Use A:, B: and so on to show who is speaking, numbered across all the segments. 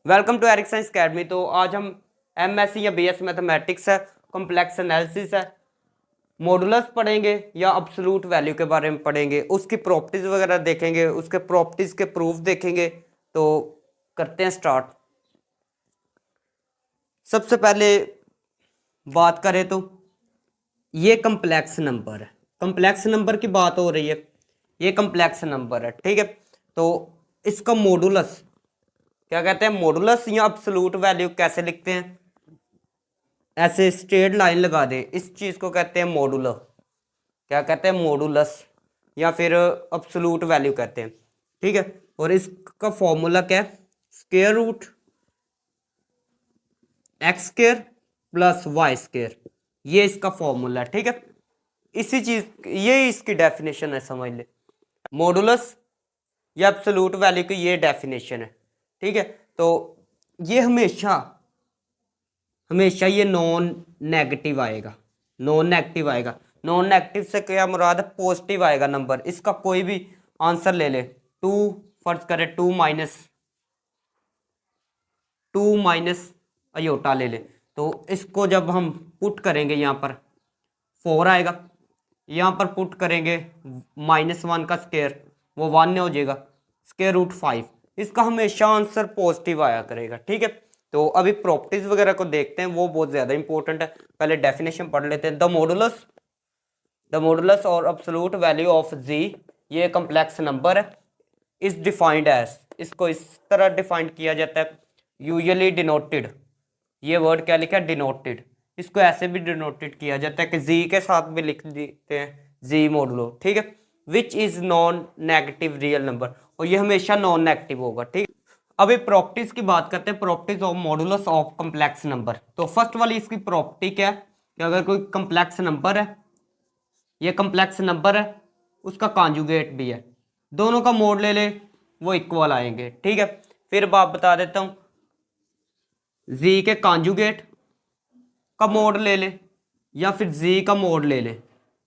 A: Welcome to Eric science academy. तो आज हम एमएससी या बीएस मैथमेटिक्स है, कॉम्प्लेक्स एनालिसिस है, मॉडुलस पढ़ेंगे या अब्सोल्यूट वैल्यू के बारे में पढ़ेंगे, उसकी प्रॉपर्टीज वगैरह देखेंगे, उसके प्रॉपर्टीज के प्रूफ देखेंगे। तो करते हैं स्टार्ट। सबसे पहले बात करें तो ये कॉम्प्लेक्स नंबर है, कॉम्प्लेक्स नंबर की बात हो रही है, ये कॉम्प्लेक्स नंबर है, ठीक है। तो इसका मॉडुलस क्या कहते हैं, मॉडुलस या अब्सोल्यूट वैल्यू कैसे लिखते हैं, ऐसे स्ट्रेट लाइन लगा दे, इस चीज को कहते हैं मॉडुलर। क्या कहते हैं, मॉडुलस या फिर अब्सोल्यूट वैल्यू कहते हैं, ठीक है। और इसका फॉर्मूला क्या है, square root x square plus y square, ये इसका फॉर्मूला है, ठीक है। इसी चीज ये इसकी डेफिनेशन है, समझ ले। मॉडुलस या एब्सोल्यूट वैल्यू की ये डेफिनेशन है, ठीक है। तो ये हमेशा हमेशा ये नॉन नेगेटिव आएगा, नॉन नेगेटिव आएगा। नॉन नेगेटिव से क्या मुराद है, पॉजिटिव आएगा नंबर। इसका कोई भी आंसर ले ले, टू फर्ज करे, टू माइनस अयोटा ले ले, तो इसको जब हम पुट करेंगे यहाँ पर 4 आएगा, यहाँ पर पुट करेंगे -1 का स्क्वायर, वो 1 हो जाएगा, स्क्वायर रूट 5। इसका हमेशा आंसर पॉजिटिव आया करेगा, ठीक है। तो अभी प्रॉपर्टीज वगैरह को देखते हैं, वो बहुत ज़्यादा इंपॉर्टेंट है। पहले डेफिनेशन पढ़ लेते हैं। द मॉडुलस और अब्सोल्यूट वैल्यू ऑफ जी, ये कॉम्प्लेक्स नंबर है, इज डिफाइंड एज, इसको इस तरह डिफाइंड किया जाता है, यूजुअली डिनोटेड, ये वर्ड क्या लिखा है, डिनोटेड। इसको ऐसे भी डिनोटेड किया जाता है कि जी के साथ भी लिख देते हैं, जी मॉडुलो, ठीक है। Which is non negative real number, और ये हमेशा नॉन नेगेटिव होगा, ठीक है। अभी प्रॉपर्टीज की बात करते हैं, properties of modulus of complex number. तो फर्स्ट वाली इसकी प्रॉपर्टी क्या है कि अगर कोई कॉम्प्लेक्स नंबर है, ये कॉम्प्लेक्स नंबर है, उसका कॉन्जुगेट भी है, दोनों का मोड ले ले, वो इक्वल आएंगे, ठीक है। फिर बात बता देता हूँ, जी के कॉन्जुगेट का मोड ले ले या फिर जी का मोड ले ले,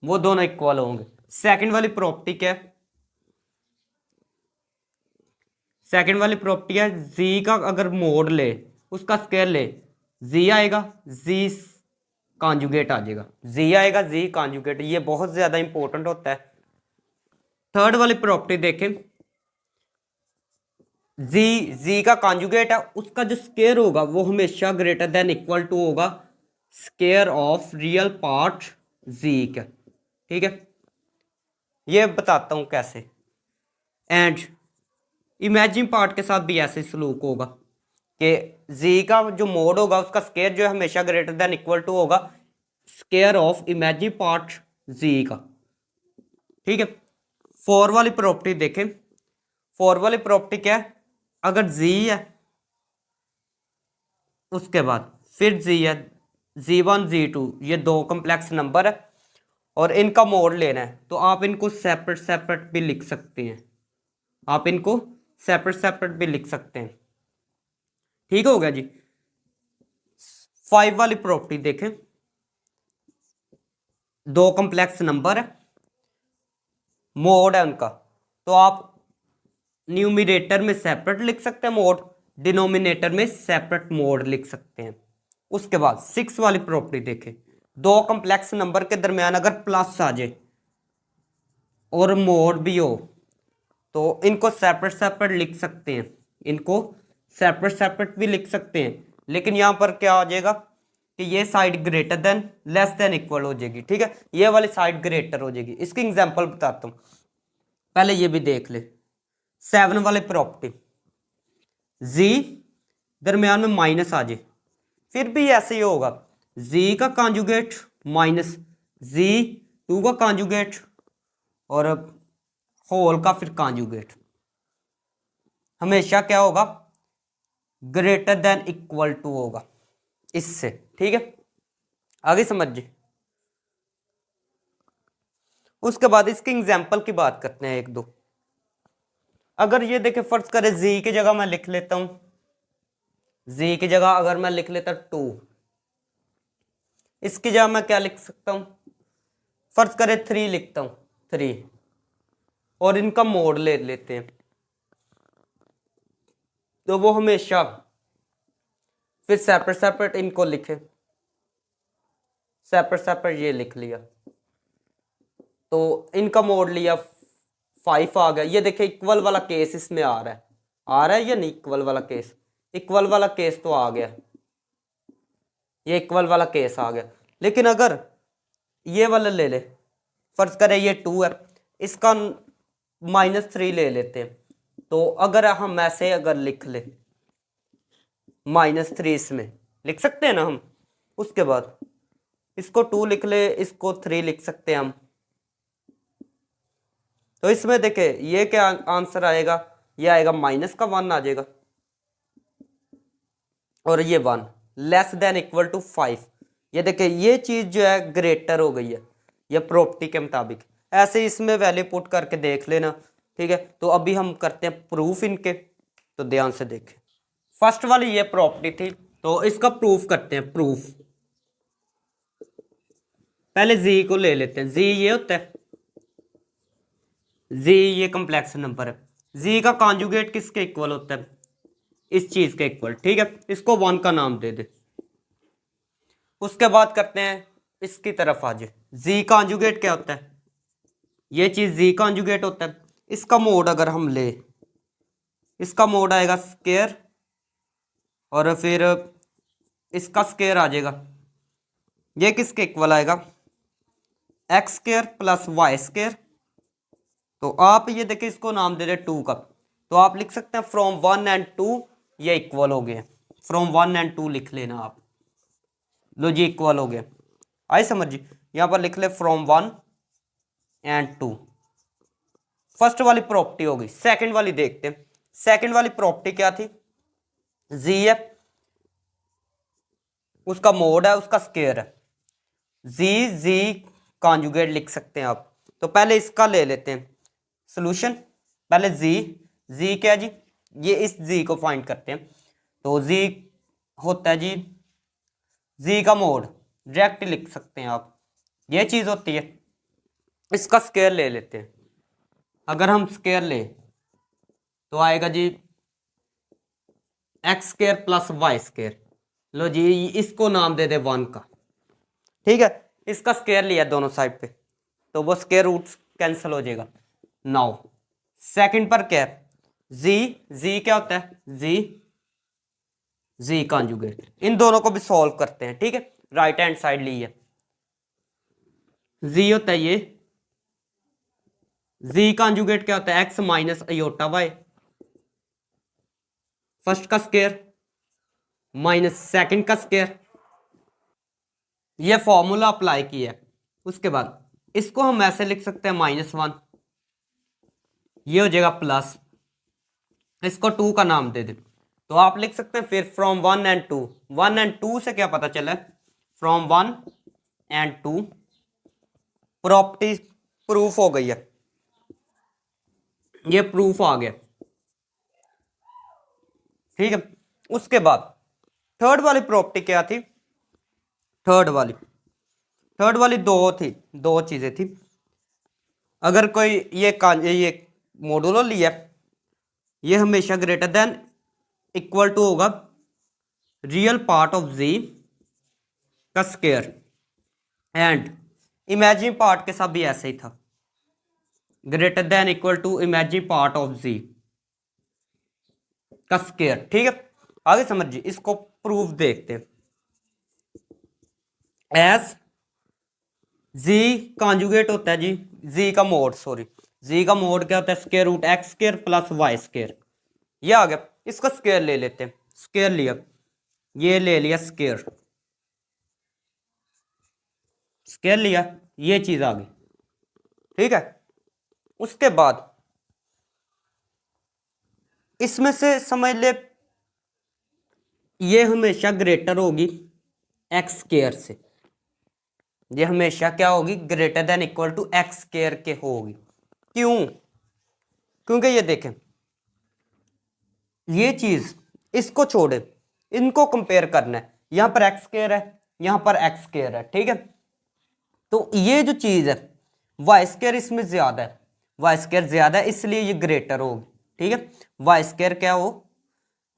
A: वो दोनों इक्वल होंगे। सेकंड वाली प्रॉपर्टी क्या है, सेकंड वाली प्रॉपर्टी है, जी का अगर मोड ले, उसका स्क्वायर ले, जी आएगा, जी कॉन्जुगेट आ जाएगा, जी आएगा, जी कॉन्जुगेट, ये बहुत ज्यादा इंपॉर्टेंट होता है। थर्ड वाली प्रॉपर्टी देखें, जी जी का कॉन्जुगेट है, उसका जो स्क्वायर होगा वो हमेशा ग्रेटर देन इक्वल टू होगा स्क्वायर ऑफ रियल पार्ट जी का, ठीक है। ये बताता हूं कैसे। एंड इमेजिन पार्ट के साथ भी ऐसे सलूक होगा कि जी का जो मोड होगा, उसका स्क्वायर जो है हमेशा ग्रेटर देन इक्वल टू होगा स्क्वायर ऑफ इमेजिन पार्ट जी का, ठीक है। फोर वाली प्रॉपर्टी देखें, फोर वाली प्रॉपर्टी क्या है, अगर जी है, उसके बाद फिर जी है, जी1 जी2, ये दो कॉम्प्लेक्स नंबर है और इनका मोड लेना है, तो आप इनको सेपरेट सेपरेट भी लिख सकते हैं, आप इनको सेपरेट सेपरेट भी लिख सकते हैं, ठीक हो गया जी। फाइव वाली प्रॉपर्टी देखें, दो कॉम्प्लेक्स नंबर है, मोड है उनका, तो आप न्यूमिनेटर में सेपरेट लिख सकते हैं मोड, डिनोमिनेटर में सेपरेट मोड लिख सकते हैं। उसके बाद सिक्स वाली प्रॉपर्टी देखें, दो कॉम्प्लेक्स नंबर के दरमियान अगर प्लस आ जाए और मोड भी हो, तो इनको सेपरेट सेपरेट लिख सकते हैं, इनको सेपरेट सेपरेट भी लिख सकते हैं, लेकिन यहां पर क्या आ जाएगा कि ये side greater than less than equal हो जाएगी, ठीक है, ये वाली साइड ग्रेटर हो जाएगी। इसकी एग्जांपल बताता हूं, पहले ये भी देख ले। सेवन वाले प्रॉपर्टी, जी दरमियान में माइनस आ जाए, फिर भी ऐसे ही होगा, जी का कॉन्जुगेट माइनस जी2 का कॉन्जुगेट और होल का फिर कॉन्जुगेट, हमेशा क्या होगा, ग्रेटर देन इक्वल टू होगा इससे, ठीक है। आगे समझिए। उसके बाद इसके एग्जाम्पल की बात करते हैं एक दो। अगर ये देखे, फर्ज करें जी की जगह मैं लिख लेता हूं, जी की जगह अगर मैं लिख लेता 2, इसकी जगह मैं क्या लिख सकता हूं, फर्ज करें 3 लिखता हूं, 3, और इनका मोड ले लेते हैं, तो वो हमेशा फिर सेपरेट सेपरेट इनको लिखे, सेपरेट सेपरेट ये लिख लिया, तो इनका मोड लिया 5 आ गया। ये देखिए इक्वल वाला केस इसमें आ रहा है या नहीं? इक्वल वाला केस, इक्वल वाला केस तो आ गया, ये इक्वल वाला केस आ गया। लेकिन अगर ये वाला ले ले, फर्ज करें ये 2 है, इसका -3 ले लेते हैं, तो अगर हम ऐसे अगर लिख ले -3 इसमें लिख सकते हैं ना हम, उसके बाद इसको 2 लिख ले, इसको 3 लिख सकते हैं हम। तो इसमें देखे ये क्या आंसर आएगा, ये आएगा -1 आ जाएगा, और ये 1 लेस देन इक्वल टू 5। ये देखे ये चीज जो है ग्रेटर हो गई है, ये प्रॉपर्टी के मुताबिक। ऐसे इसमें वैल्यू पुट करके देख लेना, ठीक है। तो अभी हम करते हैं प्रूफ इनके, तो ध्यान से देखें। फर्स्ट वाली ये प्रॉपर्टी थी, तो इसका प्रूफ करते हैं। प्रूफ पहले जी को ले लेते हैं। जी ये होता है, जी ये कॉम्प्लेक्स नंबर है। जी का कॉन्जुगेट किसके इक्वल होता है? इस चीज के इक्वल, ठीक है। इसको 1 का नाम दे दे। उसके बाद करते हैं इसकी तरफ आ जाए। जी कॉन्जुगेट क्या होता है? ये चीज जी कॉन्जुगेट होता है। इसका मोड अगर हम ले, इसका मोड आएगा स्क्वायर, और फिर इसका स्क्वायर आ जाएगा। ये किसके इक्वल आएगा? X square plus y square. तो आप ये देखिए इसको नाम दे रहे 2 का, तो आप लिख सकते हैं फ्रॉम 1 एंड 2 ये इक्वल हो गए। फ्रॉम 1 एंड 2 लिख लेना आप, लो जी इक्वल हो गए। आई समझ जी? यहां पर लिख ले फ्रॉम 1 एंड 2। फर्स्ट वाली प्रॉपर्टी होगी। सेकंड वाली देखते हैं। सेकंड वाली प्रॉपर्टी क्या थी? जी है, उसका मोड है, उसका स्क्वायर है। जी जी कॉन्जुगेट लिख सकते हैं आप। तो पहले इसका ले लेते हैं सॉल्यूशन। पहले जी, जी क्या है जी? ये इस जी को फाइंड करते हैं। तो जी होता है जी, जी का मोड डायरेक्ट लिख सकते हैं आप, ये चीज होती है। इसका स्क्वायर ले लेते हैं। अगर हम स्क्वायर ले तो आएगा G x square plus y square. लो जी इसको नाम दे दे 1 का, ठीक है। इसका स्क्वायर लिया दोनों साइड पे, तो वो स्क्वायर रूट कैंसिल हो जाएगा। नाउ सेकंड पर क्या है? जी, जी क्या होता है? जी, जी कॉन्जुगेट। इन दोनों को भी सॉल्व करते हैं, ठीक है। राइट हैंड साइड ली है, जी होता है ये, जी कॉन्जुगेट क्या होता है? X minus iota y. First का स्क्वायर माइनस सेकंड का स्क्वायर। ये फॉर्मूला अप्लाई किया है। उसके बाद इसको हम ऐसे लिख सकते हैं -1, ये हो जाएगा प्लस, इसको 2 का नाम दे दे। तो आप लिख सकते हैं फिर फ्रॉम 1 एंड 2। 1 एंड 2 से क्या पता चला? फ्रॉम 1 एंड 2 प्रॉपर्टी प्रूफ हो गई है, ये प्रूफ आ गया, ठीक है। उसके बाद थर्ड वाली प्रॉपर्टी क्या थी? थर्ड वाली दो चीजें थी। अगर कोई ये मॉडुलो लिया, ये हमेशा ग्रेटर देन इक्वल टू होगा रियल पार्ट ऑफ जी का स्क्वायर, एंड इमेजिन पार्ट के साथ भी ऐसे ही था, greater than equal to imagine part of G का स्क्वायर, ठीक है। आगे समझिए, इसको प्रूफ देखते हैं। एस जी कॉन्जुगेट होता है जी, जी का मोड, सॉरी, जी का मोड क्या होता है? Square root x square plus y square. ये आ गया। इसका स्क्वायर ले लेते हैं। स्क्वायर लिया, ये ले लिया स्क्वायर, स्क्वायर लिया, ये चीज आ गई, ठीक है। उसके बाद इसमें से समझ ले ये हमेशा ग्रेटर होगी एक्स स्क्वायर से, ये हमेशा क्या होगी? Greater than equal to x square के होगी। क्यों? क्योंकि ये देखें, ये चीज इसको छोड़े, इनको कंपेयर करना है। यहां पर एक्स स्क्वायर है, यहां पर एक्स स्क्वायर है, ठीक है। तो ये जो चीज है वाई स्क्वायर इसमें ज्यादा है, वाई स्क्वायर ज्यादा है, इसलिए ये ग्रेटर होगी, ठीक है। वाई स्क्वायर क्या हो?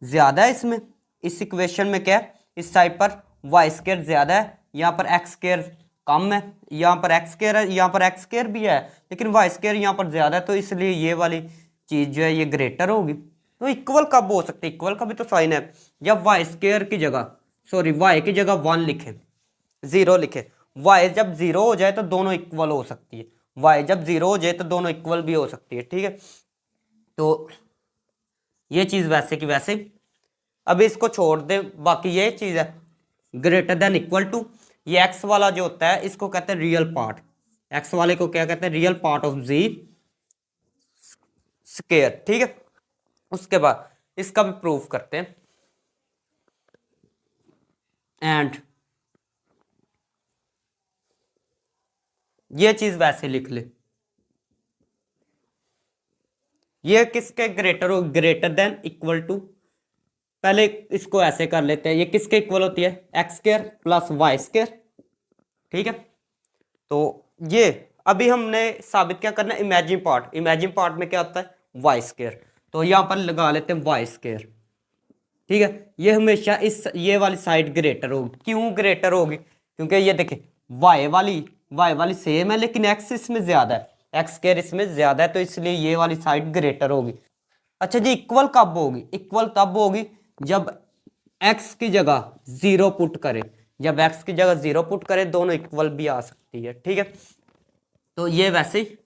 A: ज्यादा है इसमें, इस इक्वेशन में क्या है? इस साइड पर वाई स्केयर ज़्यादा है, यहाँ पर एक्स स्केयर कम है, यहाँ पर एक्स स्केयर है, यहाँ पर एक्स स्केयर भी है लेकिन वाई स्केयर यहाँ पर ज़्यादा है, तो इसलिए ये वाली चीज़ जो है ये ग्रेटर होगी। तो इक्वल कब हो सकती है, इक्वल का भी तो साइन है, जब वाई स्केयर की जगह सॉरी वाई की जगह 1 लिखे, 0 लिखे, वाई जब 0 हो जाए तो दोनों इक्वल हो सकती है, वाई जब 0 हो जाए तो दोनों इक्वल भी हो सकती है। ठीक है, तो ये चीज़ वैसे की वैसे। अब इसको छोड़ दे, बाकी ये चीज़ है ग्रेटर देन इक्वल टू, ये एक्स वाला जो होता है इसको कहते हैं रियल पार्ट, एक्स वाले को क्या कहते हैं, real part of z square. ठीक है, उसके बाद इसका भी प्रूफ करते हैं। एंड ये चीज वैसे लिख ले, ये किसके ग्रेटर हो, ग्रेटर देन इक्वल टू, पहले इसको ऐसे कर लेते हैं, ये किसके इक्वल होती है, x square plus y square. ठीक है, तो ये अभी हमने साबित क्या करना है, इमेजिन पार्ट, इमेजिन पार्ट में क्या होता है वाई स्केयर, तो यहां पर लगा लेते हैं वाई स्केयर। ठीक है, ये हमेशा इस ये वाली साइड ग्रेटर होगी, क्यों ग्रेटर होगी, क्योंकि ये देखिए वाई वाली सेम है लेकिन एक्स इसमें ज्यादा है, एक्स स्केयर इसमें ज्यादा है, तो इसलिए ये वाली साइड ग्रेटर होगी। अच्छा जी, इक्वल कब होगी, इक्वल तब होगी जब एक्स की जगह 0 पुट करे, जब एक्स की जगह 0 पुट करे दोनों इक्वल भी आ सकती है। ठीक है, तो ये वैसे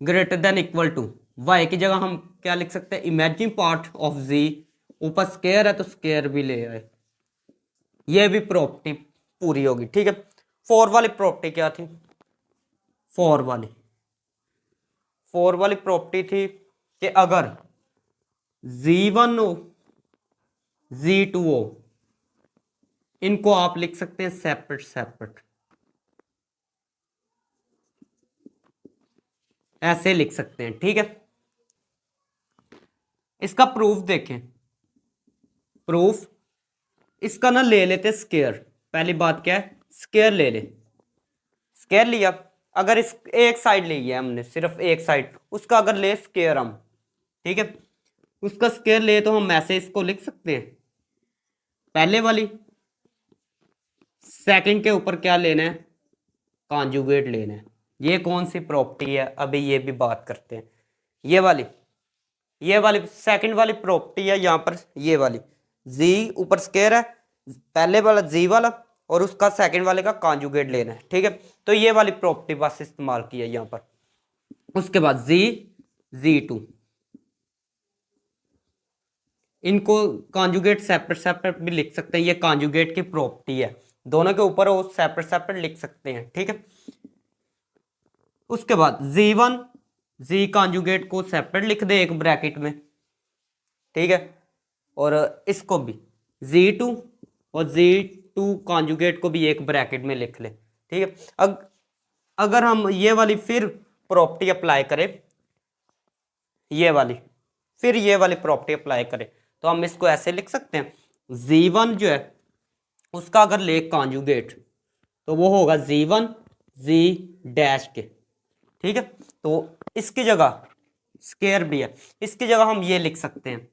A: greater than equal to, y की जगह हम क्या लिख सकते हैं, इमेजिन पार्ट ऑफ जी, ऊपर स्केयर है तो स्केयर भी ले आए, ये भी प्रॉपर्टी पूरी होगी। ठीक है, 4 वाली प्रॉपर्टी क्या थी, 4 वाली प्रॉपर्टी थी कि अगर Z1 हो Z2 हो, इनको आप लिख सकते हैं सेपरेट सेपरेट, ऐसे लिख सकते हैं। ठीक है, इसका प्रूफ देखें, प्रूफ इसका ना ले लेते स्केयर, पहली बात क्या है, स्केयर ले ले, स्केयर लिया, अगर इस एक साइड ली है हमने, सिर्फ एक साइड, उसका अगर ले स्केयर हम, ठीक है, उसका स्केयर ले तो हम ऐसे इसको लिख सकते हैं, पहले वाली, सेकंड के ऊपर क्या लेना है, कॉन्जुगेट लेना है। ये कौन सी प्रॉपर्टी है, अभी ये भी बात करते हैं। ये वाली सेकंड वाली प्रॉपर्टी है यहाँ पर, ये वाली जी ऊपर स्केयर है, पहले वाला जी वाला और उसका सेकंड वाले का कॉन्जुगेट लेना है। ठीक है, तो ये वाली प्रॉपर्टी बस इस्तेमाल की है यहाँ पर। उसके बाद Z2, इनको कॉन्जुगेट सेपरेट सेपरेट भी लिख सकते हैं, ये कॉन्जुगेट की प्रॉपर्टी है, दोनों के ऊपर वो सेपरेट सेपरेट लिख सकते हैं। ठीक है, उसके बाद Z1 जी कॉन्जुगेट को सेपरेट लिख दे एक ब्रैकेट में। ठीक है, और इसको भी Z2 और Z2 कॉन्जुगेट को भी एक ब्रैकेट में लिख ले। ठीक है, अगर हम ये वाली फिर प्रॉपर्टी अप्लाई करें, ये वाली फिर ये वाली प्रॉपर्टी अप्लाई करें, तो हम इसको ऐसे लिख सकते हैं, Z1 जो है उसका अगर ले कॉन्जुगेट तो वो होगा Z1 Z डैश के। ठीक है, तो इसकी जगह स्केयर भी है, इसकी जगह हम ये लिख सकते हैं,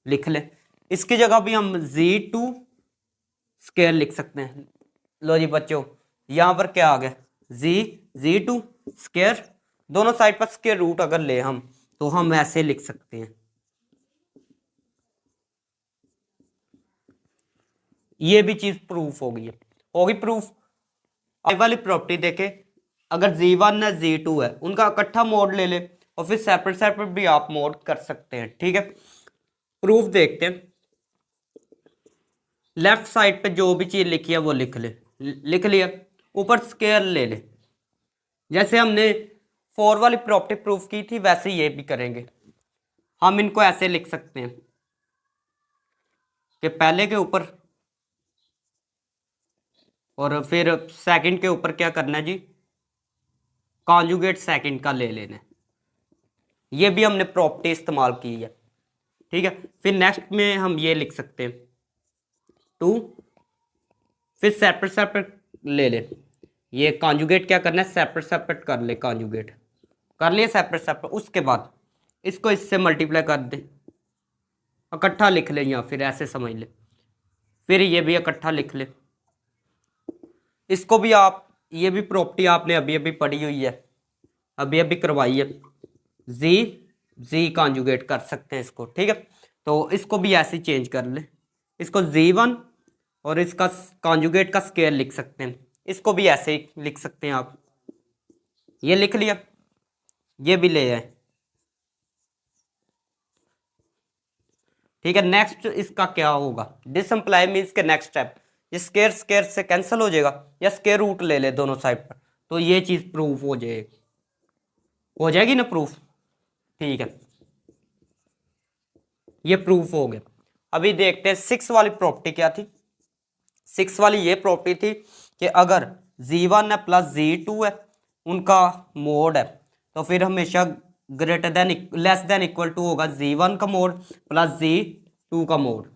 A: लिख ले, इसकी जगह भी हम Z2 स्केयर लिख सकते हैं। लो जी बच्चों, यहां पर क्या आ गया, Z2 स्केयर, दोनों साइड पर स्केयर रूट अगर ले हम तो हम ऐसे लिख सकते हैं, ये भी चीज प्रूफ होगी प्रूफ। आई वाली प्रॉपर्टी देखे, अगर Z1 या Z2 है उनका इकट्ठा मोड ले ले और फिर सेपरेट सेपरेट भी आप मोड कर सकते हैं। ठीक है, प्रूफ देखते हैं, लेफ्ट साइड पे जो भी चीज लिखी है वो लिख ले, लिख लिया, ऊपर स्केयर ले ले, जैसे हमने 4 वाली प्रॉपर्टी प्रूफ की थी वैसे ये भी करेंगे। हम इनको ऐसे लिख सकते हैं कि पहले के ऊपर और फिर सेकंड के ऊपर क्या करना है जी, कॉन्जुगेट सेकंड का ले लेना है, ये भी हमने प्रॉपर्टी इस्तेमाल की है। ठीक है, फिर नेक्स्ट में हम ये लिख सकते हैं 2, फिर सेपरेट सेपरेट ले ले, ये कॉन्जुगेट क्या करना है, सेपरेट सेपरेट कर ले, कॉन्जुगेट कर लिया सेपरेट सेपरेट, उसके बाद इसको इससे मल्टीप्लाई कर दे, इकट्ठा लिख ले, या फिर ऐसे समझ ले, फिर ये भी इकट्ठा लिख ले। इसको भी आप, ये भी प्रॉपर्टी आपने अभी अभी पढ़ी हुई है, अभी अभी करवाई है। जी जी कॉन्जुगेट कर सकते हैं इसको, ठीक है। तो इसको भी ऐसे चेंज कर ले, इसको जी1 और इसका कॉन्जुगेट का स्केयर लिख सकते हैं, इसको भी ऐसे ही लिख सकते हैं आप। ये लिख लिया, ये भी ले आए, ठीक है। नेक्स्ट इसका क्या होगा, डिसम्प्लाई मीन्स के नेक्स्ट स्टेप, ये स्केयर स्केयर से कैंसिल हो जाएगा, या स्केयर रूट ले ले दोनों साइड पर, तो ये चीज प्रूफ हो जाएगी, हो जाएगी ना प्रूफ, ठीक है। ये प्रूफ हो गया। अभी देखते हैं 6 वाली प्रॉपर्टी क्या थी। 6 वाली ये प्रॉपर्टी थी कि अगर z1 है प्लस z2 है, उनका मोड है, तो फिर हमेशा greater than less than equal to होगा z1 का मोड प्लस z2 का मोड।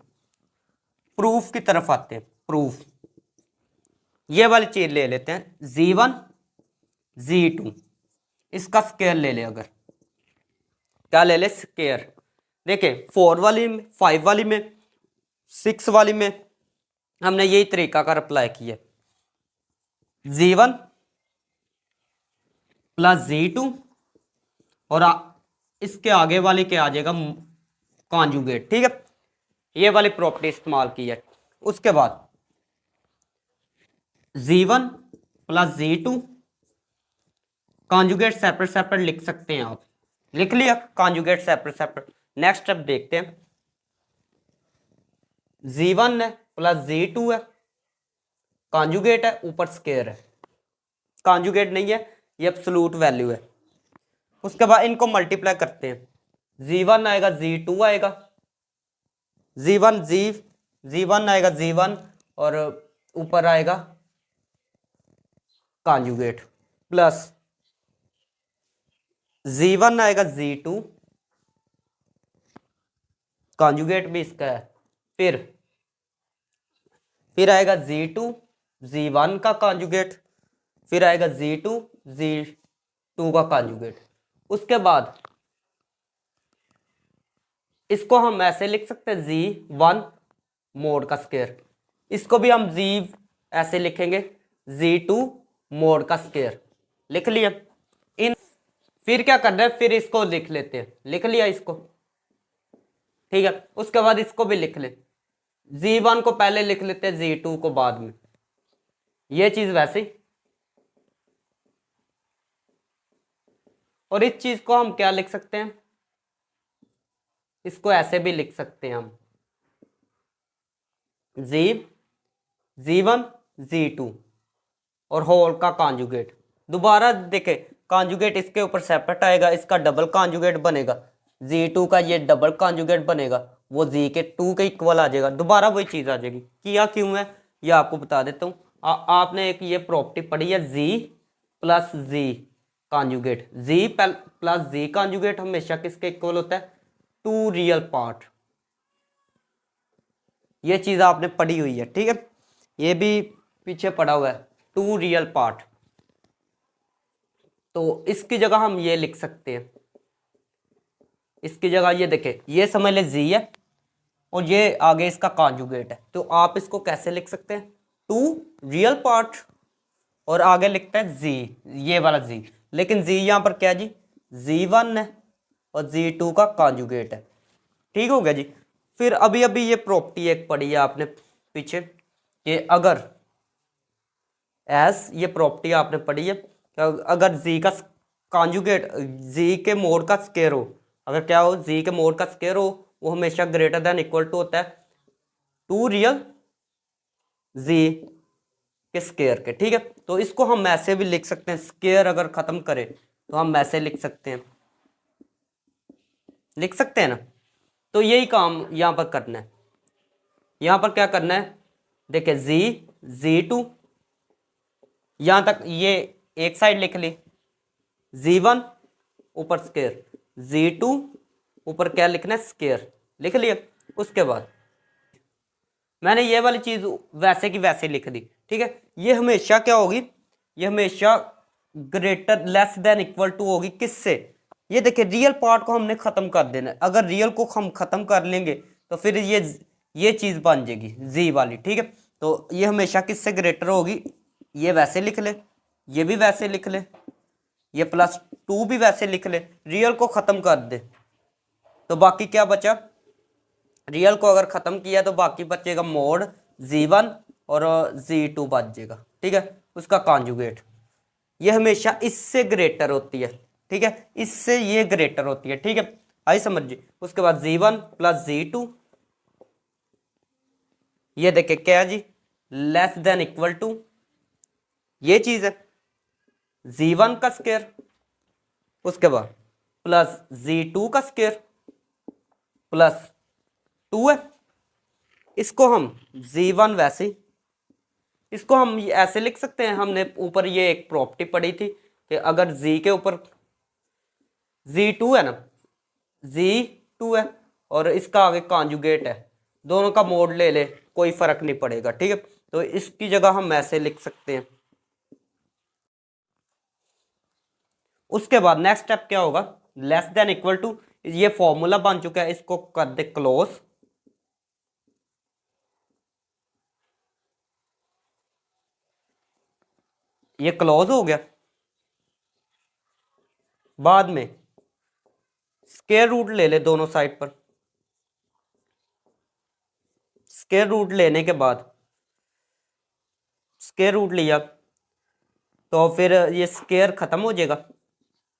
A: प्रूफ की तरफ आते हैं, प्रूफ ये वाली चीज ले लेते हैं, z1 z2, इसका स्केयर ले ले, अगर क्या ले ले, स्केयर। देखिए 4 वाली में, 5 वाली में, 6 वाली में हमने यही तरीका का अप्लाई किया, z1 प्लस z2 और इसके आगे वाली क्या आ जाएगा, कॉन्जुगेट, ठीक है। ये वाली प्रॉपर्टी इस्तेमाल की है। उसके बाद z1 plus z2 conjugate separate separate लिख सकते हैं आप, लिख लिया conjugate separate separate. Next step देखते हैं, z1 है प्लस z2 है, कॉन्जुगेट है, ऊपर स्केयर है, कॉन्जुगेट नहीं है, ये एब्सोल्यूट वैल्यू है। उसके बाद इनको मल्टीप्लाई करते हैं, z1 आएगा z2 आएगा, z1 आएगा z1 और ऊपर आएगा कॉन्जुगेट, प्लस z1 आएगा z2, कॉन्जुगेट भी इसका है, फिर आएगा z2 z1 का कॉन्जुगेट, फिर आएगा z2 z2 का कॉन्जुगेट। उसके बाद इसको हम ऐसे लिख सकते हैं z1 मोड का स्केयर, इसको भी हम z ऐसे लिखेंगे z2 मोड का स्केयर, लिख लिया। इन फिर क्या करना है, फिर इसको लिख लेते हैं, लिख लिया इसको, ठीक है। उसके बाद इसको भी लिख ले, z1 को पहले लिख लेते हैं, z2 को बाद में, ये चीज वैसे ही। और इस चीज को हम क्या लिख सकते हैं, इसको ऐसे भी लिख सकते हैं हम, z1 z2 और होल का कॉन्जुगेट। दोबारा देखे, कॉन्जुगेट इसके ऊपर सेपरेट आएगा, इसका डबल कॉन्जुगेट बनेगा, z2 का ये डबल कॉन्जुगेट बनेगा, वो z के 2 के इक्वल आ जाएगा, दोबारा वही चीज आ जाएगी। किया क्यों है ये आपको बता देता हूँ। आपने एक ये प्रॉपर्टी पढ़ी है, z plus z conjugate, z plus z conjugate हमेशा किसके इक्वल होता है, 2 रियल पार्ट। ये चीज आपने पढ़ी हुई है, ठीक है, ये भी पीछे पढ़ा हुआ है, 2 रियल पार्ट। तो इसकी जगह हम ये लिख सकते हैं, इसकी जगह ये देखें, ये समझ ले z है और ये आगे इसका कॉन्जुगेट है, तो आप इसको कैसे लिख सकते हैं, 2 रियल पार्ट और आगे लिखता है z, ये वाला z, लेकिन z यहां पर क्या है जी, z1 है और z2 का कॉन्जुगेट है, ठीक हो गया जी। फिर अभी अभी ये प्रॉपर्टी एक पढ़ी है आपने पीछे, कि अगर ये प्रॉपर्टी आपने पढ़ी है, अगर z का कॉन्जुगेट z के मोड का स्केयर हो, अगर क्या हो, z के मोड का स्केयर हो, वो हमेशा ग्रेटर देन इक्वल टू होता है 2 रियल z के स्केयर के, ठीक है। तो इसको हम ऐसे भी लिख सकते हैं, स्केयर अगर खत्म करें तो हम ऐसे लिख सकते हैं, लिख सकते हैं ना। तो यही काम यहां पर करना है, यहां पर क्या करना है, देखिए z2 यहां तक ये एक साइड लिख ली, z1 ऊपर स्केयर, z2 ऊपर क्या लिखना है, स्केयर, लिख लिया। उसके बाद मैंने ये वाली चीज वैसे की वैसे लिख दी, ठीक है। ये हमेशा क्या होगी, ये हमेशा greater less than equal to होगी किससे, ये देखिए रियल पार्ट को हमने खत्म कर देना है। अगर रियल को हम खत्म कर लेंगे तो फिर ये चीज़ बन जाएगी जी वाली, ठीक है। तो ये हमेशा किससे ग्रेटर होगी, ये वैसे लिख ले, ये भी वैसे लिख ले, ये +2 भी वैसे लिख ले, रियल को ख़त्म कर दे तो बाकी क्या बचा, रियल को अगर ख़त्म किया तो बाकी बचेगा मोड Z1 और Z2 बच जाएगा, ठीक है, उसका कॉन्जुगेट। ये हमेशा इससे ग्रेटर होती है, ठीक है, इससे ये ग्रेटर होती है, ठीक है, आई समझिए। उसके बाद Z1 + Z2, ये देखे क्या है जी, लेस देन इक्वल टू, ये चीज़ है Z1 का स्क्वायर, उसके बाद प्लस Z2 का स्क्वायर +2 है। इसको हम Z1 वैसे, इसको हम ऐसे लिख सकते हैं, हमने ऊपर ये एक प्रॉपर्टी पढ़ी थी कि अगर Z के ऊपर Z2 है ना, Z2 है और इसका आगे कॉन्जुगेट है, दोनों का मोड ले ले कोई फर्क नहीं पड़ेगा, ठीक है। तो इसकी जगह हम ऐसे लिख सकते हैं। उसके बाद नेक्स्ट स्टेप क्या होगा, लेस देन इक्वल टू, ये फॉर्मूला बन चुका है, इसको कर दे क्लोज, ये क्लोज हो गया। बाद में स्क्वायर रूट ले ले दोनों साइड पर, स्क्वायर रूट लेने के बाद, स्क्वायर रूट लिया तो फिर ये स्क्वायर खत्म हो जाएगा,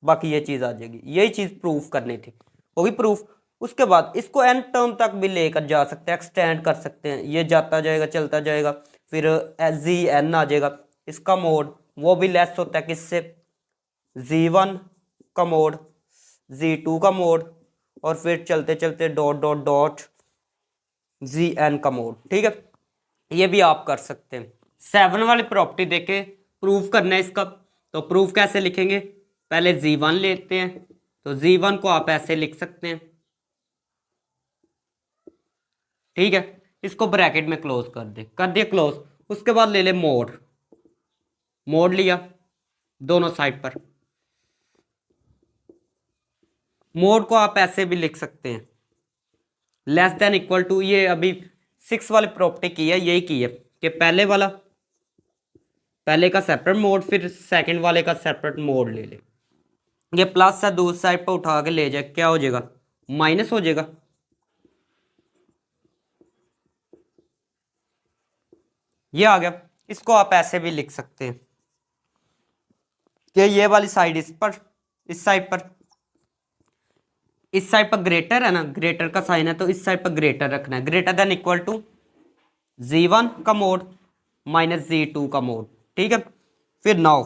A: बाकी ये चीज़ आ जाएगी, यही चीज़ प्रूफ करनी थी, होगी प्रूफ। उसके बाद इसको एन टर्म तक भी लेकर जा सकते हैं, एक्सटेंड कर सकते हैं, ये जाता जाएगा चलता जाएगा, फिर ZN आ जाएगा। इसका मोड वो भी लेस होता है किससे, Z1 का मोड, Z2 का मोड, और फिर चलते चलते डॉट डॉट डॉट ZN का मोड, ठीक है, ये भी आप कर सकते हैं। 7 वाली प्रॉपर्टी देके प्रूफ करना है इसका, तो प्रूफ कैसे लिखेंगे, पहले Z1 लेते हैं, तो Z1 को आप ऐसे लिख सकते हैं, ठीक है, इसको ब्रैकेट में क्लोज कर दिया क्लोज। उसके बाद ले ले मोड, मोड लिया दोनों साइड पर, मोड को आप ऐसे भी लिख सकते हैं, लेस देन इक्वल टू, ये अभी 6 वाली प्रॉपर्टी की है, यही की है कि पहले का सेपरेट मोड, फिर सेकंड वाले का सेपरेट मोड ले ले, ये प्लस है दूसरी साइड पर उठा के ले जाए, क्या हो जाएगा, माइनस हो जाएगा। ये आ गया। इसको आप ऐसे भी लिख सकते हैं कि ये वाली साइड इस पर, इस साइड पर, इस साइड पर ग्रेटर है ना, ग्रेटर का साइन है तो इस साइड पर ग्रेटर रखना है, greater than equal to Z1 का मोड माइनस Z2 का मोड, ठीक है। फिर नाउ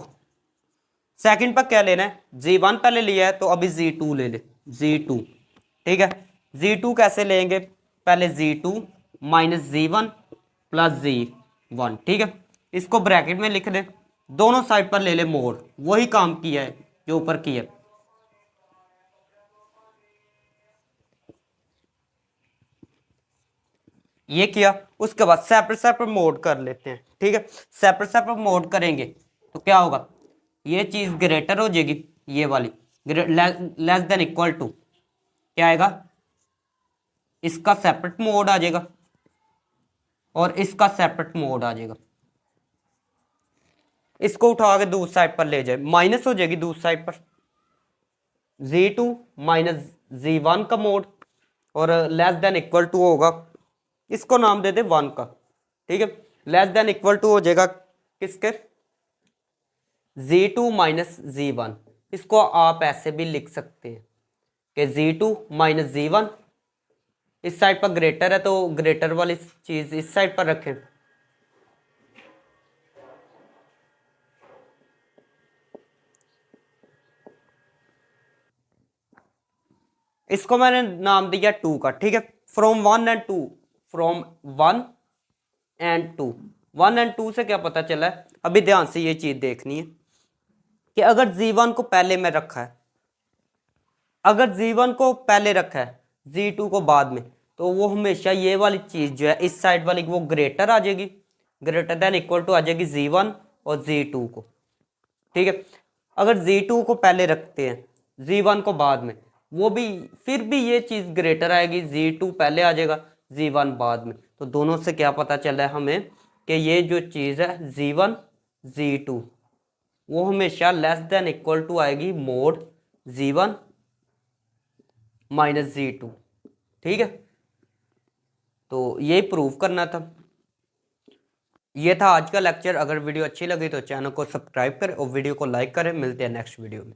A: सेकंड पर क्या लेना है, Z1 पहले लिया है तो अभी Z2 ले ले, Z2, ठीक है। Z2 कैसे लेंगे, पहले Z2 माइनस Z1 + Z1, ठीक है, इसको ब्रैकेट में लिख दे, दोनों साइड पर ले ले मोड, वही काम किया है जो ऊपर किया है। ये किया, उसके बाद सेपरेट सेपरेट मोड कर लेते हैं, ठीक है। सेपरेट सेपरेट मोड करेंगे तो क्या होगा, ये चीज़ ग्रेटर हो जाएगी, ये वाली लेस देन इक्वल टू क्या आएगा, इसका सेपरेट मोड आ जाएगा और इसका सेपरेट मोड आ जाएगा। इसको उठा के दूसरी साइड पर ले जाए, माइनस हो जाएगी दूसरी साइड पर, Z2 माइनस Z1 का मोड, और लेस देन इक्वल टू होगा, इसको नाम दे दे 1 का, ठीक है, लेस देन इक्वल टू हो जाएगा किसके, Z2 माइनस Z1। इसको आप ऐसे भी लिख सकते हैं कि Z2 माइनस Z1, इस साइड पर ग्रेटर है तो ग्रेटर वाली चीज इस साइड पर रखें, इसको मैंने नाम दिया 2 का, ठीक है। From 1 and 2, from 1 and 2, 1 and 2 से क्या पता चला है, अभी ध्यान से ये चीज देखनी है कि अगर Z1 को पहले में रखा है, अगर Z1 को पहले रखा है Z2 को बाद में, तो वो हमेशा ये वाली चीज जो है इस साइड वाली वो ग्रेटर आ जाएगी, ग्रेटर देन इक्वल टू आ जाएगी Z1 और Z2 को, ठीक है। अगर Z2 को पहले रखते हैं Z1 को बाद में, वो भी फिर भी ये चीज ग्रेटर आएगी, Z2 पहले आ जाएगा Z1 बाद में। तो दोनों से क्या पता चल रहा है हमें कि ये जो चीज़ है Z1 Z2 वो हमेशा लेस देन इक्वल टू आएगी मोड Z1 माइनस Z2। ठीक है, तो ये प्रूव करना था। ये था आज का लेक्चर। अगर वीडियो अच्छी लगी तो चैनल को सब्सक्राइब करें और वीडियो को लाइक करें। मिलते हैं नेक्स्ट वीडियो में।